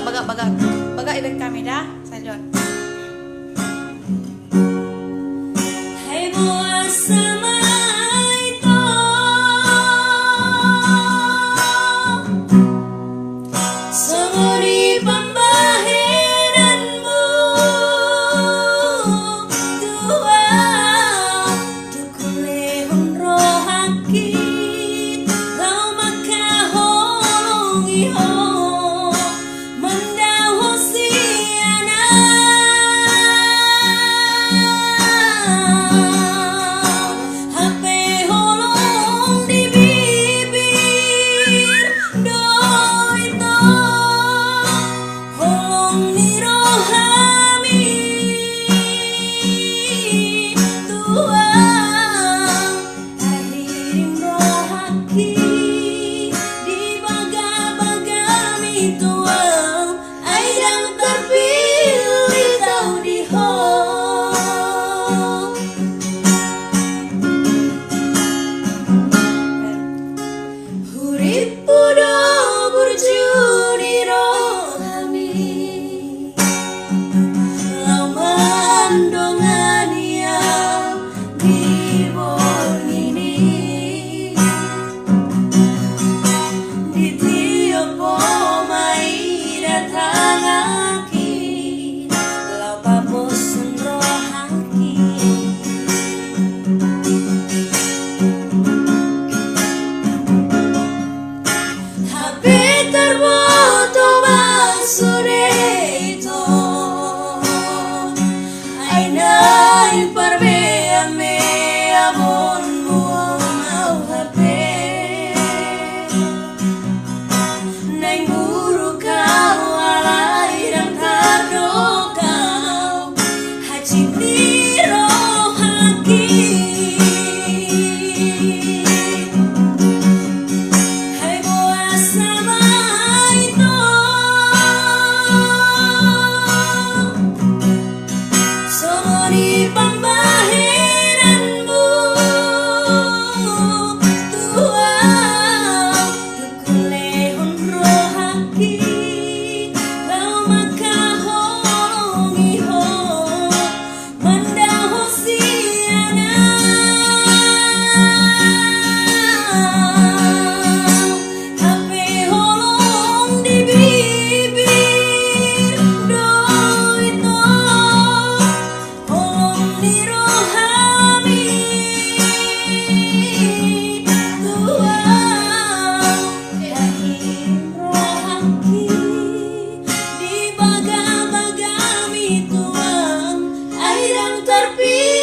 baga ilik kami dah. Lanjut. Hai buat sama itu Songori pembahiranmu Tua Dukule honro haki Lau maka hongi ho Mendahu siana HP holong di bibir Doito holong di rohami Tuang akhirin rohaki Di baga-bagami tuang Aidang terpilih tau di ho Hurip pudo burju di rohami Lauman dongania di bonini Di tiopo mai datang aki Lau pabosun rohaki HP terboto basure itu Ainain parbeame amon mau HP Neng buru kau alai dan kado kau Haji niro haki Hai buat sama itu Songori pembahiranmu Tua Dukule honro haki Lau maka holongi ho Mendahu siana HP holong di bibir Doito holong di rohami Tuang akhirin rohaki Di baga-bagami tuang Aidang terpilih